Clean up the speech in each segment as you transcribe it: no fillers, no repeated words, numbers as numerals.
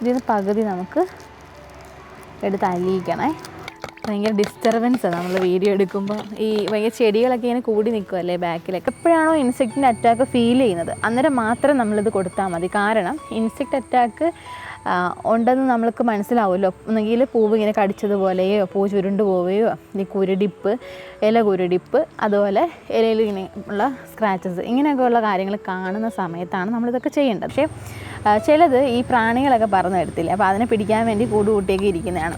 ഇതിന് പകുതി നമുക്ക് എടുത്ത് അലിയിക്കണേ. ഭയങ്കര ഡിസ്റ്റർബൻസാണ് നമ്മൾ വീഡിയോ എടുക്കുമ്പോൾ. ഈ ഭയങ്കര ചെടികളൊക്കെ ഇങ്ങനെ കൂടി നിൽക്കുമല്ലേ ബാക്കിലൊക്കെ. എപ്പോഴാണോ ഇൻസെക്റ്റിൻ്റെ അറ്റാക്ക് ഫീൽ ചെയ്യുന്നത് അന്നേരം മാത്രം നമ്മളിത് കൊടുത്താൽ മതി. കാരണം ഇൻസെക്റ്റ് അറ്റാക്ക് ഉണ്ടെന്ന് നമ്മൾക്ക് മനസ്സിലാവുമല്ലോ. ഒന്നെങ്കിൽ പൂവ് ഇങ്ങനെ കടിച്ചതുപോലെയോ പൂ ചുരുണ്ട് പോവുകയോ ഈ കുരുടിപ്പ്, ഇല കുരുടിപ്പ്, അതുപോലെ ഇലയിൽ ഇങ്ങനെ ഉള്ള സ്ക്രാച്ചസ്, ഇങ്ങനെയൊക്കെയുള്ള കാര്യങ്ങൾ കാണുന്ന സമയത്താണ് നമ്മളിതൊക്കെ ചെയ്യേണ്ടത്. പക്ഷേ ചിലത് ഈ പ്രാണികളൊക്കെ പറന്ന് വരത്തില്ല. അപ്പോൾ അതിനെ പിടിക്കാൻ വേണ്ടി കൂടുകൂട്ടിയൊക്കെ ഇരിക്കുന്നതാണ്.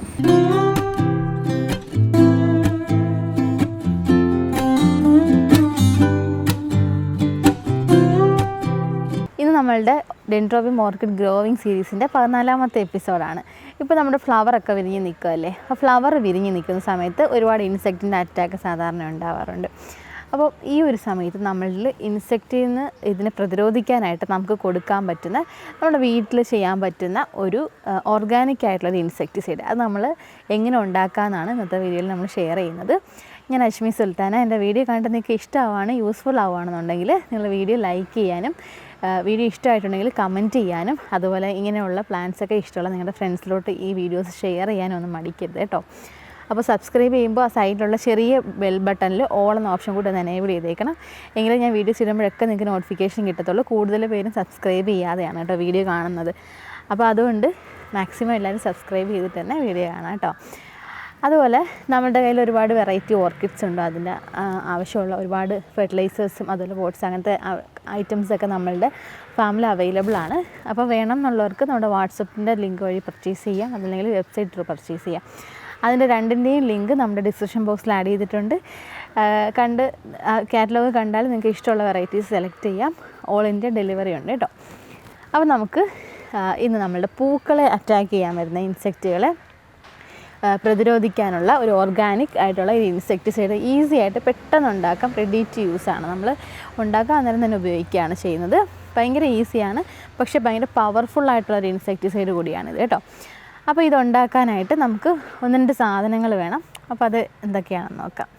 ഇത് നമ്മളുടെ ഡെൻഡ്രോബിയം ഓർക്കിഡ് ഗ്രോവിങ് സീരീസിൻ്റെ 14ാമത്തെ എപ്പിസോഡാണ്. ഇപ്പോൾ നമ്മുടെ ഫ്ലവറൊക്കെ വിരിഞ്ഞ് നിൽക്കുമല്ലേ. ആ ഫ്ലവർ വിരിഞ്ഞ് നിൽക്കുന്ന സമയത്ത് ഒരുപാട് ഇൻസെക്റ്റിൻ്റെ അറ്റാക്ക് സാധാരണ ഉണ്ടാവാറുണ്ട്. അപ്പോൾ ഈ ഒരു സമയത്ത് നമ്മളിൽ ഇൻസെക്റ്റിൽ നിന്ന് ഇതിനെ പ്രതിരോധിക്കാനായിട്ട് നമുക്ക് കൊടുക്കാൻ പറ്റുന്ന, നമ്മുടെ വീട്ടിൽ ചെയ്യാൻ പറ്റുന്ന ഒരു ഓർഗാനിക് ആയിട്ടുള്ളൊരു ഇൻസെക്ടിസൈഡ്, അത് നമ്മൾ എങ്ങനെ ഉണ്ടാക്കാമെന്നാണ് ഇന്നത്തെ വീഡിയോയിൽ നമ്മൾ ഷെയർ ചെയ്യുന്നത്. ഞാൻ അശ്മി സുൽത്താന. എൻ്റെ വീഡിയോ കണ്ടിട്ട് നിങ്ങൾക്ക് ഇഷ്ടമാവുകയാണ്, യൂസ്ഫുൾ ആവുകയാണെന്നുണ്ടെങ്കിൽ നിങ്ങൾ വീഡിയോ ലൈക്ക് ചെയ്യാനും വീഡിയോ ഇഷ്ടമായിട്ടുണ്ടെങ്കിൽ കമൻറ്റ് ചെയ്യാനും അതുപോലെ ഇങ്ങനെയുള്ള പ്ലാൻസൊക്കെ ഇഷ്ടമുള്ള നിങ്ങളുടെ ഫ്രണ്ട്സിലോട്ട് ഈ വീഡിയോസ് ഷെയർ ചെയ്യാനും ഒന്നും മടിക്കരുത് കേട്ടോ. അപ്പോൾ സബ്സ്ക്രൈബ് ചെയ്യുമ്പോൾ ആ സൈഡിലുള്ള ചെറിയ ബെൽ ബട്ടണിൽ ഓൾ എന്ന ഓപ്ഷൻ കൂടി ഒന്ന് എനേബിൾ ചെയ്തേക്കണം. എങ്കിലും ഞാൻ വീഡിയോസ് ഇടുമ്പോഴൊക്കെ നിങ്ങൾക്ക് നോട്ടിഫിക്കേഷൻ കിട്ടത്തുള്ളൂ. കൂടുതൽ പേരും സബ്സ്ക്രൈബ് ചെയ്യാതെയാണ് കേട്ടോ വീഡിയോ കാണുന്നത്. അപ്പോൾ അതുകൊണ്ട് മാക്സിമം എല്ലാവരും സബ്സ്ക്രൈബ് ചെയ്തിട്ട് തന്നെ വീഡിയോ കാണാം കേട്ടോ. അതുപോലെ നമ്മുടെ കയ്യിൽ ഒരുപാട് വെറൈറ്റി ഓർക്കിഡ്സ് ഉണ്ട്. അതിൻ്റെ ആവശ്യമുള്ള ഒരുപാട് ഫെർട്ടിലൈസേഴ്സും അതുപോലെ പോട്ട്സ് അങ്ങനത്തെ ഐറ്റംസൊക്കെ നമ്മളുടെ ഫാമിൽ അവൈലബിൾ ആണ്. അപ്പോൾ വേണം എന്നുള്ളവർക്ക് നമ്മുടെ വാട്സപ്പിൻ്റെ ലിങ്ക് വഴി പർച്ചേസ് ചെയ്യാം, അതല്ലെങ്കിൽ വെബ്സൈറ്റ് ത്രൂ പർച്ചേസ് ചെയ്യാം. അതിൻ്റെ രണ്ടിൻ്റെയും ലിങ്ക് നമ്മുടെ ഡിസ്ക്രിപ്ഷൻ ബോക്സിൽ ആഡ് ചെയ്തിട്ടുണ്ട്. കാറ്റലോഗ് കണ്ടാൽ നിങ്ങൾക്ക് ഇഷ്ടമുള്ള വെറൈറ്റീസ് സെലക്ട് ചെയ്യാം. ഓൾ ഇന്ത്യ ഡെലിവറി ഉണ്ട് കേട്ടോ. അപ്പോൾ നമുക്ക് ഇന്ന് നമ്മളുടെ പൂക്കളെ അറ്റാക്ക് ചെയ്യാൻ വരുന്ന ഇൻസെക്റ്റുകളെ പ്രതിരോധിക്കാനുള്ള ഒരു ഓർഗാനിക് ആയിട്ടുള്ള ഒരു ഇൻസെക്ടിസൈഡ് ഈസി ആയിട്ട് പെട്ടെന്ന് ഉണ്ടാക്കാം. റെഡി ടു യൂസാണ്. നമ്മൾ ഉണ്ടാക്കാൻ അന്നേരം തന്നെ ഉപയോഗിക്കുകയാണ് ചെയ്യുന്നത്. ഭയങ്കര ഈസിയാണ്, പക്ഷേ ഭയങ്കര പവർഫുള്ളായിട്ടുള്ളൊരു ഇൻസെക്ടിസൈഡ് കൂടിയാണിത് കേട്ടോ. അപ്പോൾ ഇതുണ്ടാക്കാനായിട്ട് നമുക്ക് 1-2 സാധനങ്ങൾ വേണം. അപ്പോൾ അത് എന്തൊക്കെയാണെന്ന് നോക്കാം.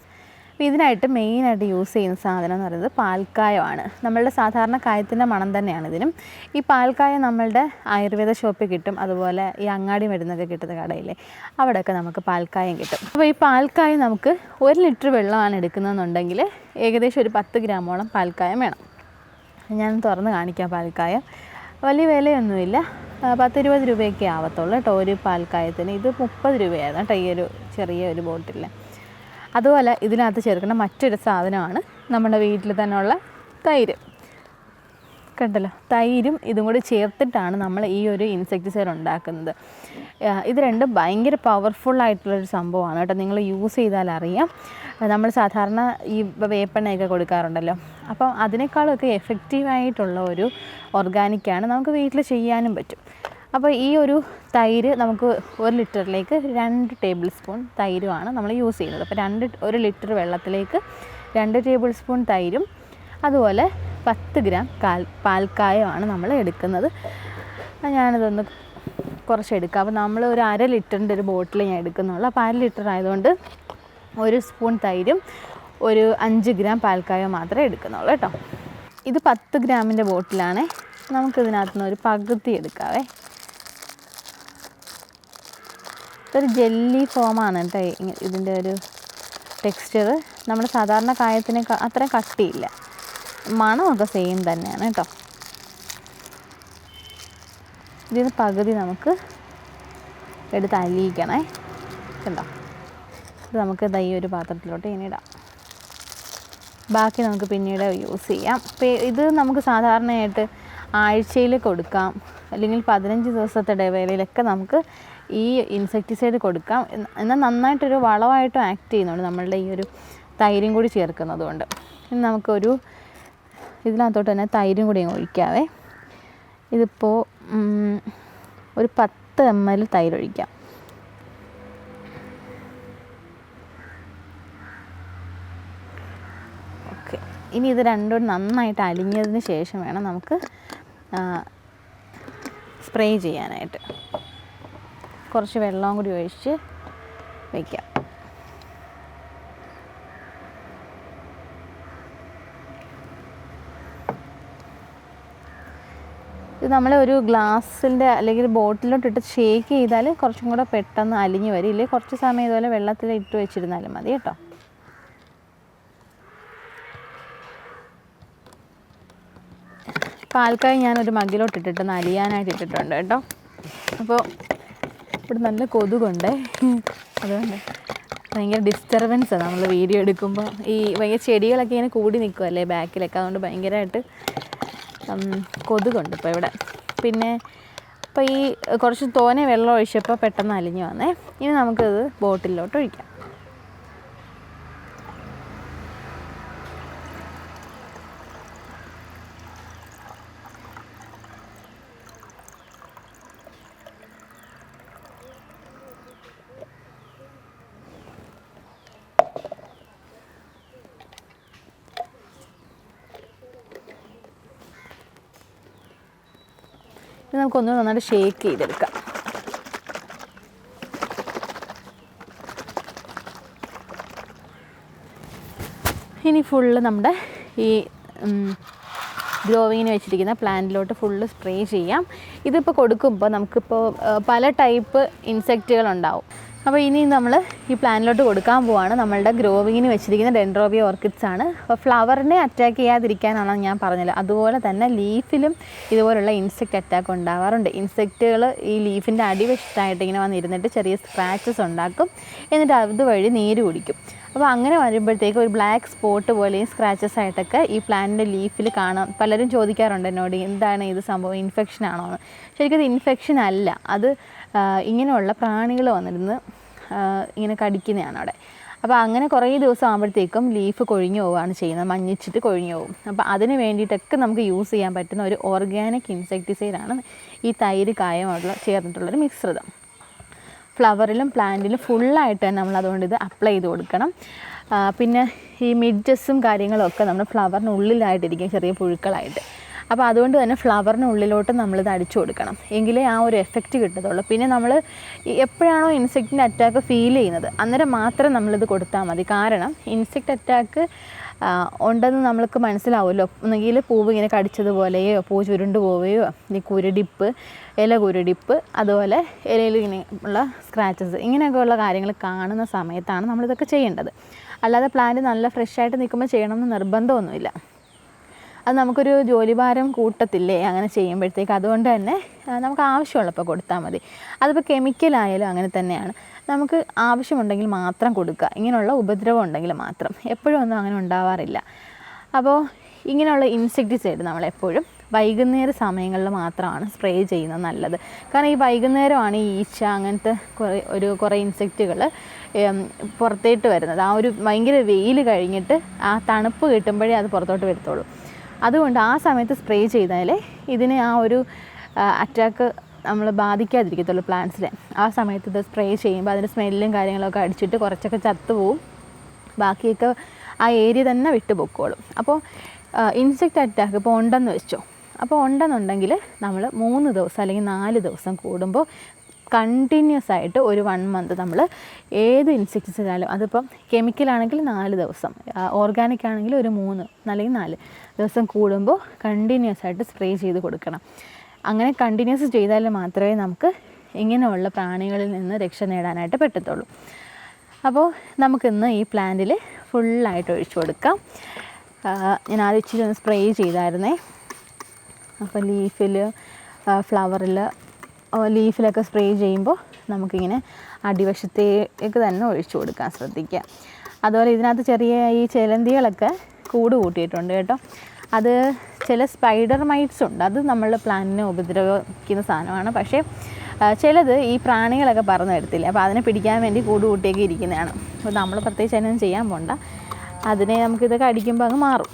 അപ്പോൾ ഇതിനായിട്ട് മെയിനായിട്ട് യൂസ് ചെയ്യുന്ന സാധനം എന്ന് പറയുന്നത് പാൽക്കായമാണ്. നമ്മളുടെ സാധാരണ കായത്തിൻ്റെ മണം തന്നെയാണ് ഇതിനും. ഈ പാൽക്കായം നമ്മളുടെ ആയുർവേദ ഷോപ്പിൽ കിട്ടും, അതുപോലെ ഈ അങ്ങാടി മരുന്നൊക്കെ കിട്ടുന്ന കടയില്ലേ അവിടെയൊക്കെ നമുക്ക് പാൽക്കായം കിട്ടും. അപ്പോൾ ഈ പാൽക്കായം നമുക്ക് 1 ലിറ്റർ വെള്ളമാണ് എടുക്കുന്നതെന്നുണ്ടെങ്കിൽ ഏകദേശം ഒരു 10 ഗ്രാമോളം പാൽക്കായം വേണം. ഞാൻ തുറന്ന് കാണിക്കാം. പാൽക്കായം വലിയ വിലയൊന്നുമില്ല, 10-20 രൂപയൊക്കെ ആവത്തുള്ളൂ കേട്ടോ ഒരു പാൽക്കായത്തിന്. ഇത് 30 രൂപയായിരുന്നു കേട്ടോ ഈ ഒരു ചെറിയൊരു ബോട്ടിൽ. അതുപോലെ ഇതിനകത്ത് ചേർക്കുന്ന മറ്റൊരു സാധനമാണ് നമ്മുടെ വീട്ടിൽ തന്നെയുള്ള തൈര്. കണ്ടല്ലോ, തൈരും ഇതും കൂടി ചേർത്തിട്ടാണ് നമ്മൾ ഈ ഒരു ഇൻസെക്ടിസൈഡ് ഉണ്ടാക്കുന്നത്. ഇത് രണ്ടും ഭയങ്കര പവർഫുള്ളായിട്ടുള്ളൊരു സംഭവമാണ് കേട്ടോ. നിങ്ങൾ യൂസ് ചെയ്താൽ അറിയാം. നമ്മൾ സാധാരണ ഈ വേപ്പെണ്ണയൊക്കെ കൊടുക്കാറുണ്ടല്ലോ, അപ്പം അതിനേക്കാളൊക്കെ എഫക്റ്റീവായിട്ടുള്ള ഒരു ഓർഗാനിക്കാണ്, നമുക്ക് വീട്ടിൽ ചെയ്യാനും പറ്റും. അപ്പോൾ ഈ ഒരു തൈര് നമുക്ക് 1 ലിറ്ററിലേക്ക് 2 ടേബിൾ സ്പൂൺ തൈരുമാണ് നമ്മൾ യൂസ് ചെയ്യുന്നത്. അപ്പോൾ 1 ലിറ്റർ വെള്ളത്തിലേക്ക് 2 ടേബിൾ സ്പൂൺ തൈരും അതുപോലെ 10 ഗ്രാം പാൽക്കായമാണ് നമ്മൾ എടുക്കുന്നത്. ഞാനിതൊന്ന് കുറച്ചെടുക്കാം. അപ്പോൾ നമ്മൾ ഒരു 1/2 ലിറ്ററിൻ്റെ ഒരു ബോട്ടിൽ ഞാൻ എടുക്കുന്നുള്ളൂ. അപ്പോൾ 1/2 ലിറ്റർ ആയതുകൊണ്ട് 1 സ്പൂൺ തൈരും ഒരു 5 ഗ്രാം പാൽക്കായം മാത്രമേ എടുക്കുന്നുള്ളൂ കേട്ടോ. ഇത് 10 ഗ്രാമിൻ്റെ ബോട്ടിലാണ്. നമുക്കിതിനകത്തുനിന്ന് ഒരു പകുതി എടുക്കാവേ. ഇതൊരു ജെല്ലി ഫോമാണ് കേട്ടോ ഇതിൻ്റെ ഒരു ടെക്സ്ചർ. നമ്മുടെ സാധാരണ കായത്തിന് അത്രയും കട്ടിയില്ല, മണമൊക്കെ സെയിം തന്നെയാണ് കേട്ടോ. ഇതിന് പകുതി നമുക്ക് എടുത്ത് അലിയിക്കണേ. കണ്ടോ, ഇത് നമുക്ക് ഈ ഒരു പാത്രത്തിലോട്ട് ഇങ്ങനെ ഇടാം. ബാക്കി നമുക്ക് പിന്നീട് യൂസ് ചെയ്യാം. ഇത് നമുക്ക് സാധാരണയായിട്ട് ആഴ്ചയിൽ കൊടുക്കാം, അല്ലെങ്കിൽ 15 ദിവസത്തെ ഇടവേളയിലൊക്കെ നമുക്ക് ഈ ഇൻസെക്ടിസൈഡ് കൊടുക്കാം. എന്നാൽ നന്നായിട്ടൊരു വളമായിട്ടും ആക്ട് ചെയ്യുന്നുണ്ട് നമ്മളുടെ ഈ ഒരു തൈരും കൂടി ചേർക്കുന്നത് കൊണ്ട്. ഇനി നമുക്കൊരു ഇതിനകത്തോട്ട് തന്നെ തൈരും കൂടി ഒഴിക്കാവേ. ഇതിപ്പോൾ ഒരു 10 ml തൈര് ഒഴിക്കാം. ഓക്കെ, ഇനി ഇത് രണ്ടും നന്നായിട്ട് അലിഞ്ഞതിന് ശേഷം വേണം നമുക്ക് സ്പ്രേ ചെയ്യാനായിട്ട്. കുറച്ച് വെള്ളവും കൂടി ഒഴിച്ച് വയ്ക്കാം. ഇത് നമ്മൾ ഒരു ഗ്ലാസിൻ്റെ അല്ലെങ്കിൽ ബോട്ടിലോട്ടിട്ട് ഷേക്ക് ചെയ്താൽ കുറച്ചും കൂടെ പെട്ടെന്ന് അലിഞ്ഞ് വരും. ഇല്ലെങ്കിൽ കുറച്ച് സമയം ഇതുപോലെ വെള്ളത്തിൽ ഇട്ട് വെച്ചിരുന്നാലും മതി കേട്ടോ. പാൽക്കായ ഞാനൊരു മഗ്ഗിലോട്ടിട്ടിട്ട് അലിയാനായിട്ട് ഇട്ടിട്ടുണ്ട് കേട്ടോ. അപ്പോൾ ഇവിടെ നല്ല കൊതുകുണ്ട്, അതുകൊണ്ട് ഭയങ്കര ഡിസ്റ്റർബൻസാണ് നമ്മൾ വീഡിയോ എടുക്കുമ്പോൾ. ഈ ഭയങ്കര ചെടികളൊക്കെ ഇങ്ങനെ കൂടി നിൽക്കുമല്ലേ ബാക്കിലൊക്കെ, അതുകൊണ്ട് ഭയങ്കരമായിട്ട് കൊതുകുണ്ട് ഇപ്പോൾ ഇവിടെ. പിന്നെ ഇപ്പോൾ ഈ കുറച്ച് തോനെ വെള്ളം ഒഴിച്ചപ്പോൾ പെട്ടെന്ന് അലിഞ്ഞു വന്നേ. ഇനി നമുക്കിത് ബോട്ടിലോട്ട് ഒഴിക്കാം. ഇത് നമുക്കൊന്ന് നന്നായിട്ട് ഷേക്ക് ചെയ്തെടുക്കാം. ഇനി ഫുള്ള് നമ്മുടെ ഈ ഗ്രോവിങ്ങിന് വെച്ചിരിക്കുന്ന പ്ലാന്റിലോട്ട് ഫുള്ള് സ്പ്രേ ചെയ്യാം. ഇതിപ്പോൾ കൊടുക്കുമ്പോൾ നമുക്കിപ്പോൾ പല ടൈപ്പ് ഇൻസെക്റ്റുകളുണ്ടാവും. അപ്പോൾ ഇനി നമ്മൾ ഈ പ്ലാന്റിലോട്ട് കൊടുക്കാൻ പോവാണ് നമ്മളുടെ ഗ്രോവിങ്ങിന് വെച്ചിരിക്കുന്ന ഡെൻഡ്രോബിയം ഓർക്കിഡ്സ് ആണ്. അപ്പോൾ ഫ്ലവറിനെ അറ്റാക്ക് ചെയ്യാതിരിക്കാനാണ് ഞാൻ പറഞ്ഞത്. അതുപോലെ തന്നെ ലീഫിലും ഇതുപോലുള്ള ഇൻസെക്റ്റ് അറ്റാക്ക് ഉണ്ടാവാറുണ്ട്. ഇൻസെക്റ്റുകൾ ഈ ലീഫിൻ്റെ അടിവശത്തായിട്ട് ഇങ്ങനെ വന്നിരുന്നിട്ട് ചെറിയ സ്ക്രാച്ചസ് ഉണ്ടാക്കും, എന്നിട്ട് അതുവഴി നീര് കുടിക്കും. അപ്പോൾ അങ്ങനെ വരുമ്പോഴത്തേക്ക് ഒരു ബ്ലാക്ക് സ്പോട്ട് പോലെയും സ്ക്രാച്ചസ് ആയിട്ടൊക്കെ ഈ പ്ലാന്റിൻ്റെ ലീഫിൽ കാണാം. പലരും ചോദിക്കാറുണ്ട് എന്നോട്, എന്താണ് ഇത് സംഭവം, ഇൻഫെക്ഷൻ ആണോ എന്ന്. ശരിക്കും ഇത് ഇൻഫെക്ഷൻ അല്ല, അത് ഇങ്ങനെയുള്ള പ്രാണികൾ വന്നിരുന്ന് ഇങ്ങനെ കടിക്കുന്നതാണ് അവിടെ. അപ്പോൾ അങ്ങനെ കുറേ ദിവസം ആകുമ്പോഴത്തേക്കും ലീഫ് കൊഴിഞ്ഞു പോവുകയാണ് ചെയ്യുന്നത്, മഞ്ഞിച്ചിട്ട് കൊഴിഞ്ഞു പോകും. അപ്പോൾ അതിന് വേണ്ടിയിട്ടൊക്കെ നമുക്ക് യൂസ് ചെയ്യാൻ പറ്റുന്ന ഒരു ഓർഗാനിക് ഇൻസെക്ടിസൈഡാണ് ഈ തൈര് കായമുള്ള ചേർന്നിട്ടുള്ളൊരു മിശ്രിതം. ഫ്ലവറിലും പ്ലാന്റിലും ഫുള്ളായിട്ട് തന്നെ നമ്മളതുകൊണ്ട് ഇത് അപ്ലൈ ചെയ്ത് കൊടുക്കണം. പിന്നെ ഈ മിഡ്ജസും കാര്യങ്ങളൊക്കെ നമ്മുടെ ഫ്ലവറിനുള്ളിലായിട്ടിരിക്കും, ചെറിയ പുഴുക്കളായിട്ട്. അപ്പോൾ അതുകൊണ്ട് തന്നെ ഫ്ലവറിനുള്ളിലോട്ട് നമ്മളിത് അടിച്ചു കൊടുക്കണം, എങ്കിലേ ആ ഒരു എഫക്റ്റ് കിട്ടത്തുള്ളൂ. പിന്നെ നമ്മൾ എപ്പോഴാണോ ഇൻസെക്റ്റിൻ്റെ അറ്റാക്ക് ഫീൽ ചെയ്യുന്നത് അന്നേരം മാത്രം നമ്മളിത് കൊടുത്താൽ മതി. കാരണം ഇൻസെക്റ്റ് അറ്റാക്ക് ഉണ്ടെന്ന് നമ്മൾക്ക് മനസ്സിലാവുമല്ലോ. ഒന്നുകിൽ പൂവ് ഇങ്ങനെ കടിച്ചതുപോലെയോ പൂ ചുരുണ്ട് പോവുകയോ, ഈ കുരുടിപ്പ്, ഇല കുരുടിപ്പ്, അതുപോലെ ഇലയിൽ ഇങ്ങനെ ഉള്ള സ്ക്രാച്ചസ്, ഇങ്ങനെയൊക്കെയുള്ള കാര്യങ്ങൾ കാണുന്ന സമയത്താണ് നമ്മളിതൊക്കെ ചെയ്യേണ്ടത്. അല്ലാതെ പ്ലാന്റ് നല്ല ഫ്രഷായിട്ട് നിൽക്കുമ്പോൾ ചെയ്യണമെന്ന് നിർബന്ധമൊന്നുമില്ല. അത് നമുക്കൊരു ജോലിഭാരം കൂട്ടത്തില്ലേ അങ്ങനെ ചെയ്യുമ്പോഴത്തേക്ക്. അതുകൊണ്ട് തന്നെ നമുക്ക് ആവശ്യമുള്ളപ്പോൾ കൊടുത്താൽ മതി. അതിപ്പോൾ കെമിക്കലായാലും അങ്ങനെ തന്നെയാണ്, നമുക്ക് ആവശ്യമുണ്ടെങ്കിൽ മാത്രം കൊടുക്കുക, ഇങ്ങനെയുള്ള ഉപദ്രവം ഉണ്ടെങ്കിൽ മാത്രം. എപ്പോഴും ഒന്നും അങ്ങനെ ഉണ്ടാവാറില്ല. അപ്പോൾ ഇങ്ങനെയുള്ള ഇൻസെക്ടിസൈഡ് നമ്മളെപ്പോഴും വൈകുന്നേര സമയങ്ങളിൽ മാത്രമാണ് സ്പ്രേ ചെയ്യുന്നത് നല്ലത്. കാരണം ഈ വൈകുന്നേരമാണ് ഈ ഈച്ച അങ്ങനത്തെ കുറേ ഇൻസെക്റ്റുകൾ പുറത്തേട്ട് വരുന്നത്. ആ ഒരു ഭയങ്കര വെയിൽ കഴിഞ്ഞിട്ട് ആ തണുപ്പ് കിട്ടുമ്പോഴേ അത് പുറത്തോട്ട് വരത്തുള്ളൂ. അതുകൊണ്ട് ആ സമയത്ത് സ്പ്രേ ചെയ്താലേ ഇതിനെ ആ ഒരു അറ്റാക്ക് നമ്മൾ ബാധിക്കാതിരിക്കത്തുള്ളൂ പ്ലാന്റ്സിനെ. ആ സമയത്ത് ഇത് സ്പ്രേ ചെയ്യുമ്പോൾ അതിൻ്റെ സ്മെല്ലും കാര്യങ്ങളൊക്കെ അടിച്ചിട്ട് കുറച്ചൊക്കെ ചത്തുപോവും, ബാക്കിയൊക്കെ ആ ഏരിയ തന്നെ വിട്ടു പൊക്കോളും. അപ്പോൾ ഇൻസെക്റ്റ് അറ്റാക്ക് ഇപ്പോൾ ഉണ്ടെന്ന് വെച്ചോ, അപ്പോൾ ഉണ്ടെന്നുണ്ടെങ്കിൽ നമ്മൾ 3 ദിവസം അല്ലെങ്കിൽ 4 ദിവസം കൂടുമ്പോൾ കണ്ടിന്യൂസ് ആയിട്ട് ഒരു 1 മന്ത് നമ്മൾ ഏത് ഇൻസെക്ടിസൈഡ് ആയാലും, അതിപ്പം കെമിക്കലാണെങ്കിൽ 4 ദിവസം, ഓർഗാനിക് ആണെങ്കിൽ ഒരു 3 അല്ലെങ്കിൽ 4 ദിവസം കൂടുമ്പോൾ കണ്ടിന്യൂസ് ആയിട്ട് സ്പ്രേ ചെയ്ത് കൊടുക്കണം. അങ്ങനെ കണ്ടിന്യൂസ് ചെയ്താൽ മാത്രമേ നമുക്ക് ഇങ്ങനെയുള്ള പ്രാണികളിൽ നിന്ന് രക്ഷ നേടാനായിട്ട് പറ്റത്തുള്ളൂ. അപ്പോൾ നമുക്കിന്ന് ഈ പ്ലാന്റിൽ ഫുള്ളായിട്ട് ഒഴിച്ചു കൊടുക്കാം. ഞാൻ ആദ്യം ഇച്ചിരി ഒന്ന് സ്പ്രേ ചെയ്തായിരുന്നേ. അപ്പോൾ ലീഫിൽ, ഫ്ലവറിൽ, ലീഫിലൊക്കെ സ്പ്രേ ചെയ്യുമ്പോൾ നമുക്കിങ്ങനെ അടിവശത്തേക്ക് തന്നെ ഒഴിച്ചു കൊടുക്കാൻ ശ്രദ്ധിക്കുക. അതുപോലെ ഇതിനകത്ത് ചെറിയ ഈ ചിലന്തികളൊക്കെ കൂട് കൂട്ടിയിട്ടുണ്ട് കേട്ടോ. അത് ചില സ്പൈഡർ മൈറ്റ്സ് ഉണ്ട്, അത് നമ്മൾ പ്ലാന്റിനെ ഉപദ്രവിക്കുന്ന സാധനമാണ്. പക്ഷേ ചിലത് ഈ പ്രാണികളൊക്കെ പറന്ന് വരത്തില്ല, അപ്പോൾ അതിനെ പിടിക്കാൻ വേണ്ടി കൂട് കൂട്ടിയൊക്കെ ഇരിക്കുന്നതാണ്. അപ്പോൾ നമ്മൾ പ്രത്യേകിച്ച് അതിനൊന്നും ചെയ്യാൻ പോണ്ട, അതിനെ നമുക്കിതൊക്കെ അടിക്കുമ്പോൾ അങ്ങ് മാറും.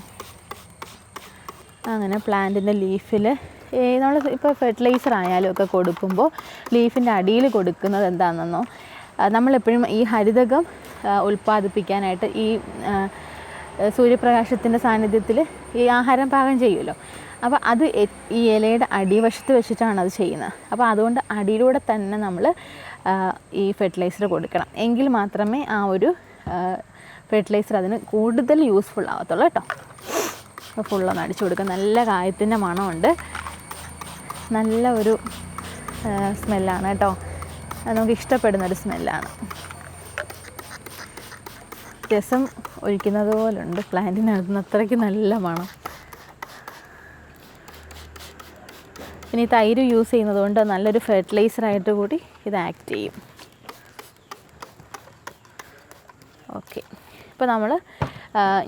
അങ്ങനെ പ്ലാന്റിൻ്റെ ലീഫിൽ നമ്മൾ ഇപ്പോൾ ഫെർട്ടിലൈസർ ആയാലും ഒക്കെ കൊടുക്കുമ്പോൾ ലീഫിൻ്റെ അടിയിൽ കൊടുക്കുന്നത് എന്താണെന്നോ, നമ്മളെപ്പോഴും ഈ ഹരിതകം ഉൽപ്പാദിപ്പിക്കാനായിട്ട് ഈ സൂര്യപ്രകാശത്തിൻ്റെ സാന്നിധ്യത്തിൽ ഈ ആഹാരം പാകം ചെയ്യുമല്ലോ. അപ്പോൾ അത് ഈ ഇലയുടെ അടിവശത്ത് വെച്ചിട്ടാണ് അത് ചെയ്യുന്നത്. അപ്പോൾ അതുകൊണ്ട് അടിയിലൂടെ തന്നെ നമ്മൾ ഈ ഫെർട്ടിലൈസർ കൊടുക്കണം, എങ്കിൽ മാത്രമേ ആ ഒരു ഫെർട്ടിലൈസർ അതിന് കൂടുതൽ യൂസ്ഫുൾ ആവത്തുള്ളൂ കേട്ടോ. അപ്പോൾ ഫുള്ളൊന്ന് അടിച്ചു കൊടുക്കുക. നല്ല കായത്തിൻ്റെ മണമുണ്ട്. നല്ല ഒരു സ്മെല്ലാണ് കേട്ടോ. അത് നമുക്ക് ഇഷ്ടപ്പെടുന്നൊരു സ്മെല്ലാണ്. രസം ഒഴിക്കുന്നത് പോലുണ്ട് പ്ലാന്റിനകത്തുനിന്ന്, അത്രയ്ക്ക് നല്ല മണം. ഇനി തൈര് യൂസ് ചെയ്യുന്നത് കൊണ്ട് നല്ലൊരു ഫെർട്ടിലൈസറായിട്ട് കൂടി ഇത് ആക്ട് ചെയ്യും. ഓക്കെ, ഇപ്പോൾ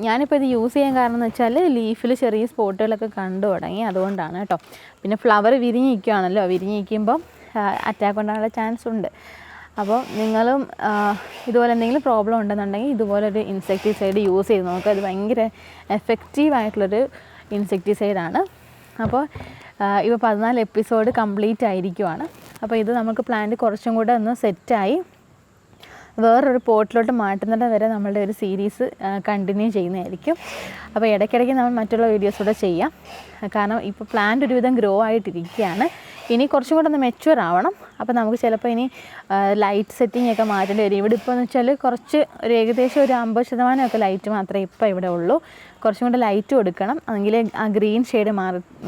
ഞാനിപ്പോൾ ഇത് യൂസ് ചെയ്യാൻ കാരണം എന്ന് വെച്ചാൽ ലീഫിൽ ചെറിയ സ്പോട്ടുകളൊക്കെ കണ്ടു തുടങ്ങി, അതുകൊണ്ടാണ് കേട്ടോ. പിന്നെ ഫ്ലവർ വിരിഞ്ഞിരിക്കുകയാണല്ലോ, വിരിഞ്ഞിരിക്കുമ്പം അറ്റാക്ക് ഉണ്ടാകാനുള്ള ചാൻസ് ഉണ്ട്. അപ്പോൾ നിങ്ങളും ഇതുപോലെ എന്തെങ്കിലും പ്രോബ്ലം ഉണ്ടെന്നുണ്ടെങ്കിൽ ഇതുപോലൊരു ഇൻസെക്ടിസൈഡ് യൂസ് ചെയ്ത് നോക്കുക. അത് ഭയങ്കര എഫക്റ്റീവായിട്ടുള്ളൊരു ഇൻസെക്ടിസൈഡാണ്. അപ്പോൾ ഇപ്പോൾ 14 എപ്പിസോഡ് കംപ്ലീറ്റ് ആയിരിക്കുവാണ്. അപ്പോൾ ഇത് നമുക്ക് പ്ലാന്റ് കുറച്ചും കൂടെ ഒന്ന് സെറ്റായി വേറൊരു പോട്ടിലോട്ട് മാറ്റുന്നത് വരെ നമ്മളുടെ ഒരു സീരീസ് കണ്ടിന്യൂ ചെയ്യുന്നതായിരിക്കും. അപ്പോൾ ഇടയ്ക്കിടയ്ക്ക് നമ്മൾ മറ്റുള്ള വീഡിയോസ് കൂടെ ചെയ്യാം. കാരണം ഇപ്പോൾ പ്ലാന്റ് ഒരുവിധം ഗ്രോ ആയിട്ടിരിക്കുകയാണ്. ഇനി കുറച്ചും കൂടെ ഒന്ന് മെച്യൂർ ആവണം. അപ്പോൾ നമുക്ക് ചിലപ്പോൾ ഇനി ലൈറ്റ് സെറ്റിംഗ് ഒക്കെ മാറ്റേണ്ടി വരും. ഇവിടെ ഇപ്പോൾ എന്ന് വെച്ചാൽ കുറച്ച് ഏകദേശം ഒരു 50% ലൈറ്റ് മാത്രമേ ഇപ്പോൾ ഇവിടെ ഉള്ളൂ. കുറച്ചും കൂടെ ലൈറ്റ് കൊടുക്കണം, എങ്കിൽ ആ ഗ്രീൻ ഷെയ്ഡ്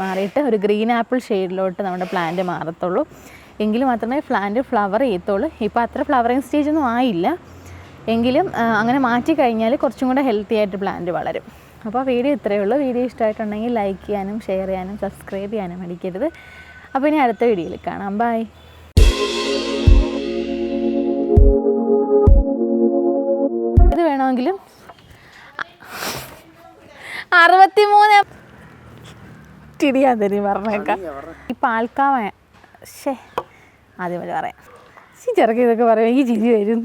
മാറിയിട്ട് ഒരു ഗ്രീൻ ആപ്പിൾ ഷെയ്ഡിലോട്ട് നമ്മുടെ പ്ലാന്റ് മാറത്തുള്ളൂ. എങ്കിൽ മാത്രമേ പ്ലാന്റ് ഫ്ലവർ ചെയ്യത്തുള്ളൂ. ഇപ്പോൾ അത്ര ഫ്ലവറിങ് സ്റ്റേജൊന്നും ആയില്ല, എങ്കിലും അങ്ങനെ മാറ്റിക്കഴിഞ്ഞാൽ കുറച്ചും കൂടെ ഹെൽത്തി ആയിട്ട് പ്ലാന്റ് വളരും. അപ്പോൾ വീഡിയോ ഇത്രയേ ഉള്ളൂ. വീഡിയോ ഇഷ്ടമായിട്ടുണ്ടെങ്കിൽ ലൈക്ക് ചെയ്യാനും ഷെയർ ചെയ്യാനും സബ്സ്ക്രൈബ് ചെയ്യാനും മടിക്കരുത്. അപ്പോൾ ഇനി അടുത്ത വീഡിയോയിൽ കാണാം. ബൈ. ഇത് വേണമെങ്കിലും 63 ചിരിയാതിരി പറഞ്ഞേക്കാം. ഈ പാൽക്കായ ആദ്യം പോലെ പറയാം. ചെറുക്കി ഇതൊക്കെ പറയാം, ഈ ചിരി വരും.